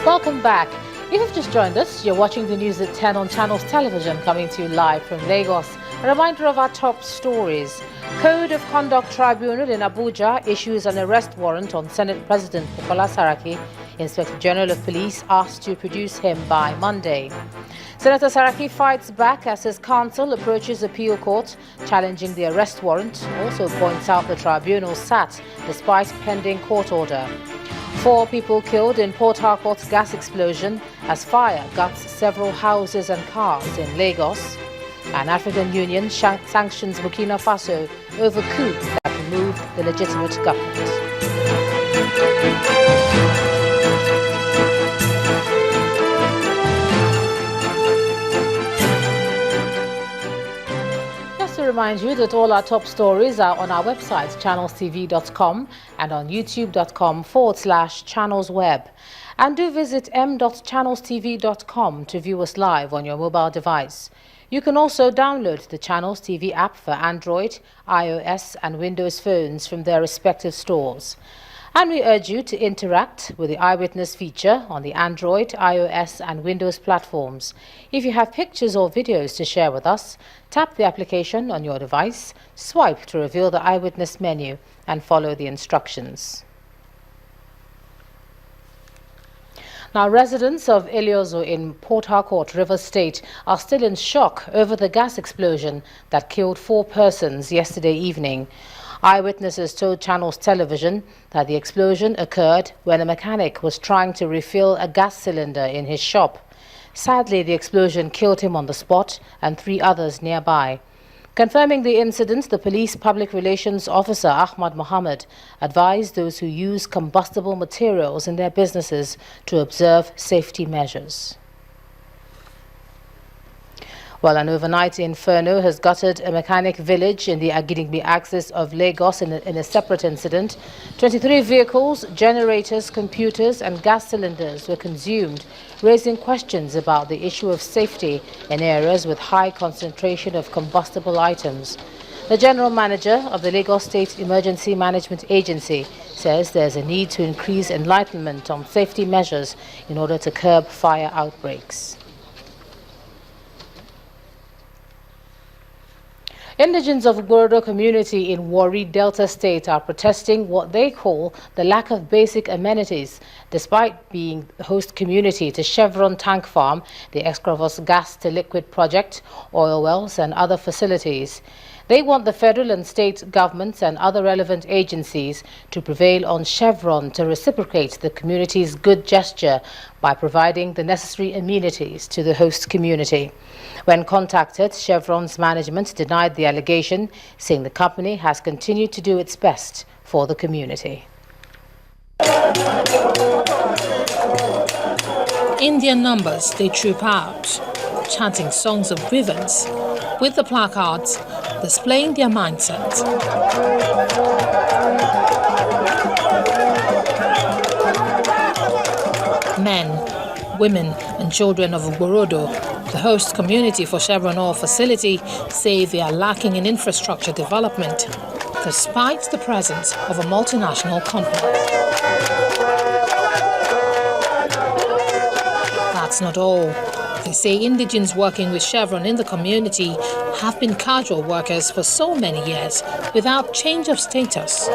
Welcome back. If you've just joined us, you're watching the news at 10 on Channels Television, coming to you live from Lagos. A reminder of our top stories. Code of Conduct Tribunal in Abuja issues an arrest warrant on Senate President Bukola Saraki. Inspector General of Police asked to produce him by Monday. Senator Saraki fights back as his counsel approaches appeal court, challenging the arrest warrant. Also points out the tribunal sat despite pending court order. 4 people killed in Port Harcourt's gas explosion as fire guts several houses and cars in Lagos. An African Union sanctions Burkina Faso over coup that removed the legitimate government. To remind you that all our top stories are on our website, channelstv.com, and on youtube.com/channelsweb. And do visit m.channelstv.com to view us live on your mobile device. You can also download the Channels TV app for Android, iOS, and Windows phones from their respective stores. And we urge you to interact with the Eyewitness feature on the Android, iOS and Windows platforms. If you have pictures or videos to share with us, tap the application on your device, swipe to reveal the Eyewitness menu and follow the instructions. Now, residents of Eliozu in Port Harcourt, Rivers State, are still in shock over the gas explosion that killed 4 persons yesterday evening. Eyewitnesses told Channels Television that the explosion occurred when a mechanic was trying to refill a gas cylinder in his shop. Sadly, the explosion killed him on the spot and 3 others nearby. Confirming the incident, the police public relations officer Ahmad Mohammed advised those who use combustible materials in their businesses to observe safety measures. Well, an overnight inferno has gutted a mechanic village in the Agidingbi axis of Lagos in a separate incident. 23 vehicles, generators, computers and gas cylinders were consumed, raising questions about the issue of safety in areas with high concentration of combustible items. The general manager of the Lagos State Emergency Management Agency says there's a need to increase enlightenment on safety measures in order to curb fire outbreaks. Indigents of Gorodo community in Warri, Delta State are protesting what they call the lack of basic amenities, despite being the host community to Chevron tank farm, the Excavus gas to liquid project, oil wells and other facilities. They want the federal and state governments and other relevant agencies to prevail on Chevron to reciprocate the community's good gesture by providing the necessary amenities to the host community. When contacted, Chevron's management denied the allegation, saying the company has continued to do its best for the community. In their numbers, they troop out, chanting songs of grievance, with the placards displaying their mindset. Men, women and children of Gorodo, the host community for Chevron oil facility, say they are lacking in infrastructure development, despite the presence of a multinational company. That's not all. They say indigents working with Chevron in the community have been casual workers for so many years without change of status.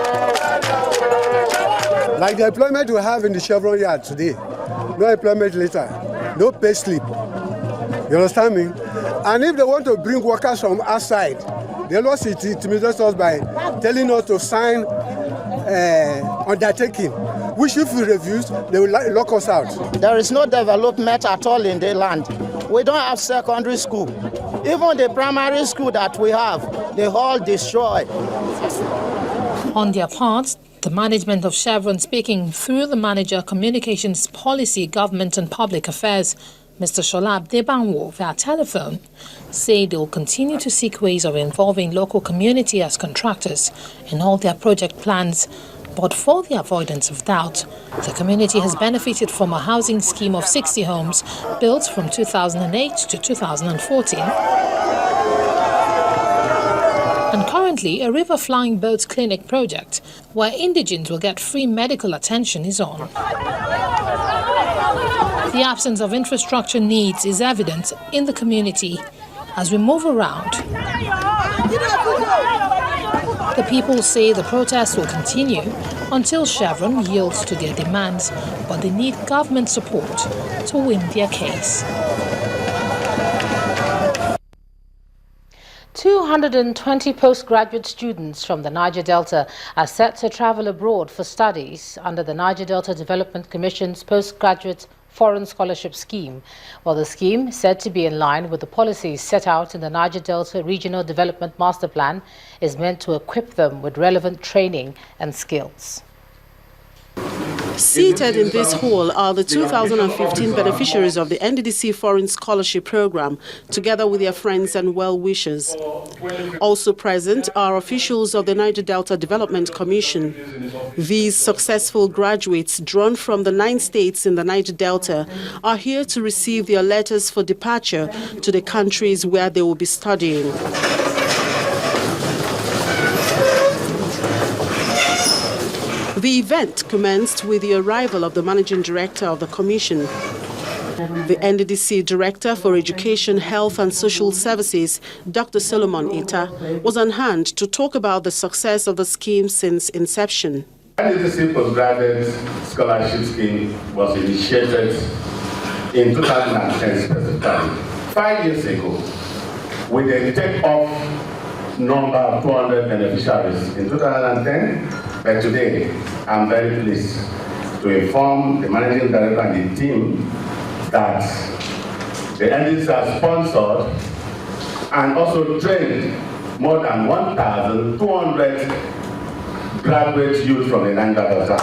Like the employment we have in the Chevron yard today, no employment later, no pay slip. You understand me? And if they want to bring workers from outside, they lost it intimidates us by telling us to sign undertaking, which if we refuse, they will lock us out. There is no development at all in the land. We don't have secondary school. Even the primary school that we have, they all destroyed. On their part, the management of Chevron, speaking through the manager Communications Policy, Government and Public Affairs, Mr. Sholab Debanwo, via telephone, say they will continue to seek ways of involving local community as contractors in all their project plans. But for the avoidance of doubt, the community has benefited from a housing scheme of 60 homes built from 2008 to 2014. And currently, a river flying boat clinic project where indigents will get free medical attention is on. The absence of infrastructure needs is evident in the community. As we move around, the people say the protests will continue until Chevron yields to their demands, but they need government support to win their case. 220 postgraduate students from the Niger Delta are set to travel abroad for studies under the Niger Delta Development Commission's postgraduate foreign scholarship scheme. While the scheme, said to be in line with the policies set out in the Niger Delta Regional Development Master Plan, is meant to equip them with relevant training and skills. Seated in this hall are the 2015 beneficiaries of the NDDC Foreign Scholarship Program, together with their friends and well-wishers. Also present are officials of the Niger Delta Development Commission. These successful graduates, drawn from the 9 states in the Niger Delta, are here to receive their letters for departure to the countries where they will be studying. The event commenced with the arrival of the Managing Director of the Commission. The NDDC Director for Education, Health and Social Services, Dr. Solomon Ita, was on hand to talk about the success of the scheme since inception. The NDDC Postgraduate Scholarship Scheme was initiated in 2010 specifically. 5 years ago, with a take-off number of 200 beneficiaries in 2010, but today I'm very pleased to inform the Managing Director and the team that the NDDC has sponsored and also trained more than 1,200 graduate youth from the Niger Delta.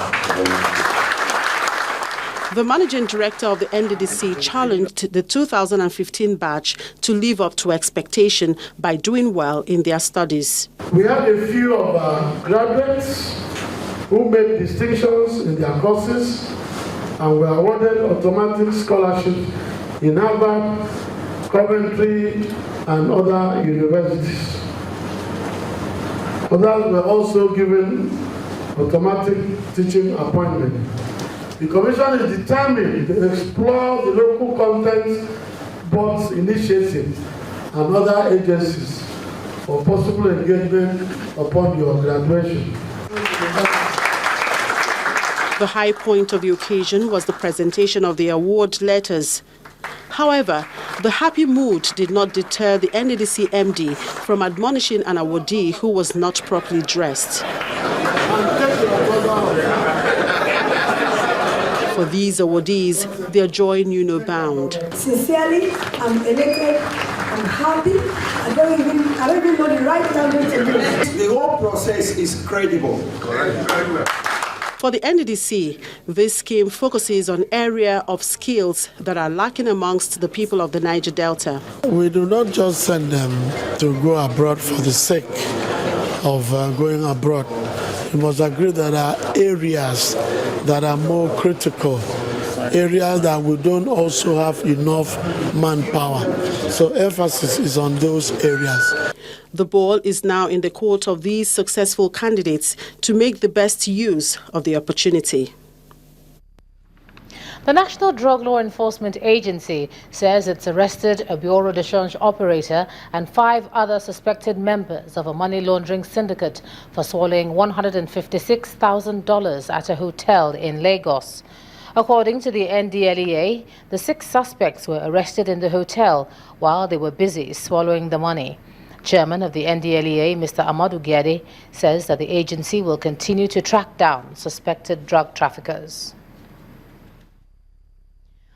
The Managing Director of the NDDC challenged the 2015 batch to live up to expectation by doing well in their studies. We had a few of our graduates who made distinctions in their courses and were awarded automatic scholarships in Harvard, Coventry, and other universities. Others were also given automatic teaching appointment. The Commission is determined to explore the local content board's initiative and other agencies for possible engagement upon your graduation. The high point of the occasion was the presentation of the award letters. However, the happy mood did not deter the NDDC MD from admonishing an awardee who was not properly dressed. For these awardees, their joy knew no bound. Sincerely, I'm elated, I'm happy. I don't even know the right language to use. The whole process is credible. For the NDDC, this scheme focuses on area of skills that are lacking amongst the people of the Niger Delta. We do not just send them to go abroad for the sake of going abroad. We must agree that there are areas that are more critical, areas that we don't also have enough manpower. So emphasis is on those areas. The ball is now in the court of these successful candidates to make the best use of the opportunity. The National Drug Law Enforcement Agency says it's arrested a bureau de change operator and 5 other suspected members of a money laundering syndicate for swallowing $156,000 at a hotel in Lagos. According to the NDLEA, the 6 suspects were arrested in the hotel while they were busy swallowing the money. Chairman of the NDLEA, Mr. Amadou Gyade, says that the agency will continue to track down suspected drug traffickers.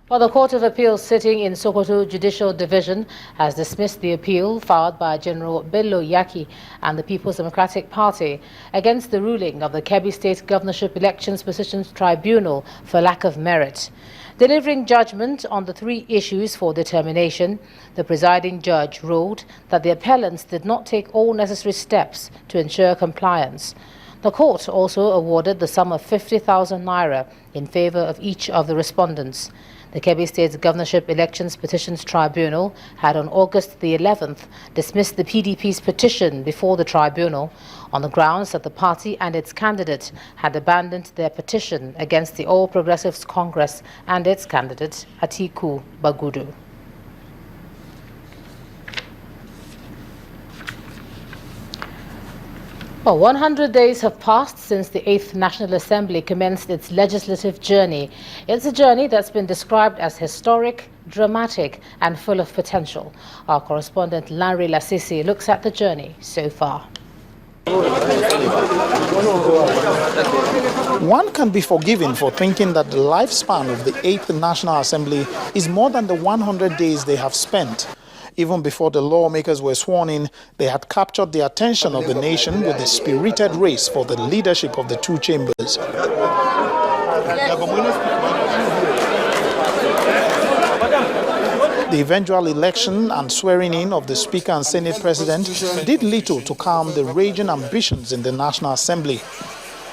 Well, the Court of Appeal sitting in Sokoto Judicial Division has dismissed the appeal filed by General Bello Yaki and the People's Democratic Party against the ruling of the Kebbi State Governorship Elections Petitions Tribunal for lack of merit. Delivering judgment on the 3 issues for determination, the presiding judge ruled that the appellants did not take all necessary steps to ensure compliance. The court also awarded the sum of 50,000 naira in favor of each of the respondents. The Kebbi State Governorship Elections Petitions Tribunal had on August the 11th dismissed the PDP's petition before the tribunal on the grounds that the party and its candidate had abandoned their petition against the All Progressives Congress and its candidate, Atiku Bagudu. Well, 100 days have passed since the 8th National Assembly commenced its legislative journey. It's a journey that's been described as historic, dramatic and full of potential. Our correspondent Larry Lasisi looks at the journey so far. One can be forgiven for thinking that the lifespan of the 8th National Assembly is more than the 100 days they have spent. Even before the lawmakers were sworn in, they had captured the attention of the nation with a spirited race for the leadership of the two chambers. The eventual election and swearing in of the Speaker and Senate President did little to calm the raging ambitions in the National Assembly.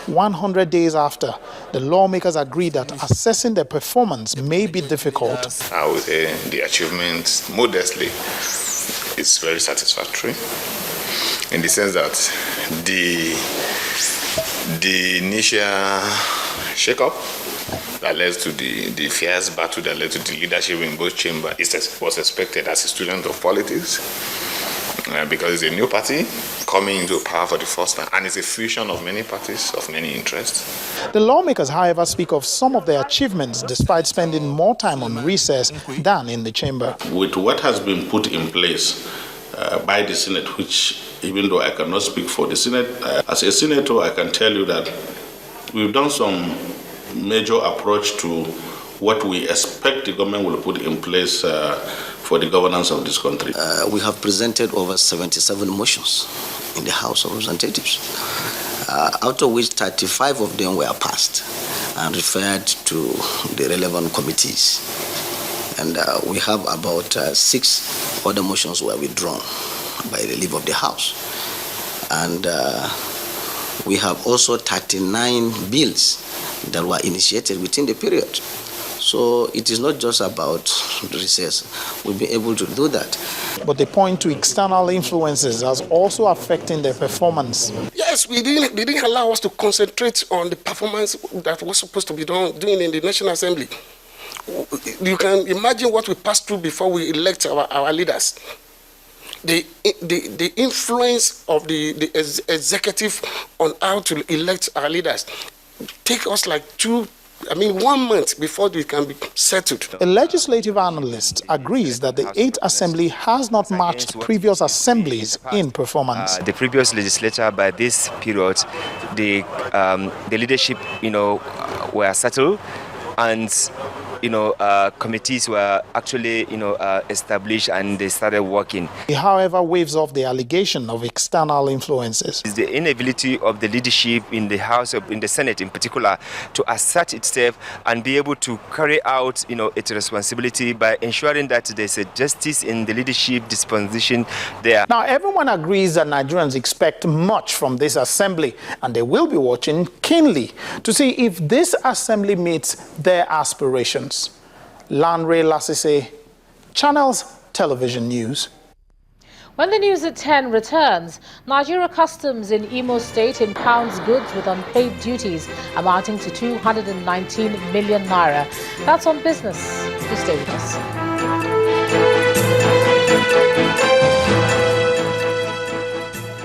100 days after, the lawmakers agreed that assessing their performance may be difficult. I would say the achievement, modestly, is very satisfactory in the sense that the initial shake-up that led to the fierce battle that led to the leadership in both chambers was expected as a student of politics. Because it's a new party coming into power for the first time, and it's a fusion of many parties, of many interests. The lawmakers, however, speak of some of their achievements despite spending more time on recess than in the chamber. With what has been put in place by the Senate, which even though I cannot speak for the Senate, as a senator I can tell you that we've done some major approach to what we expect the government will put in place for the governance of this country. We have presented over 77 motions in the House of Representatives, out of which 35 of them were passed and referred to the relevant committees. And we have about 6 other motions were withdrawn by the leave of the House. And we have also 39 bills that were initiated within the period. So it is not just about recess. We'll be able to do that. But they point to external influences as also affecting their performance. Yes, they didn't allow us to concentrate on the performance that was supposed to be doing in the National Assembly. You can imagine what we passed through before we elect our leaders. The influence of the executive on how to elect our leaders take us like 1 month before they can be settled. A legislative analyst agrees that the 8th Assembly has not matched previous assemblies in performance. The previous legislature, by this period, the leadership, were settled, and committees were actually, established and they started working. He, however, waves off the allegation of external influences. It's the inability of the leadership in the House, in the Senate in particular, to assert itself and be able to carry out, its responsibility by ensuring that there's a justice in the leadership disposition there. Now, everyone agrees that Nigerians expect much from this assembly, and they will be watching keenly to see if this assembly meets their aspirations. Lanre Lasise, Channels Television News. When the news at 10 returns, Nigeria Customs in Imo State impounds goods with unpaid duties amounting to 219 million naira. That's on business. Please stay with us.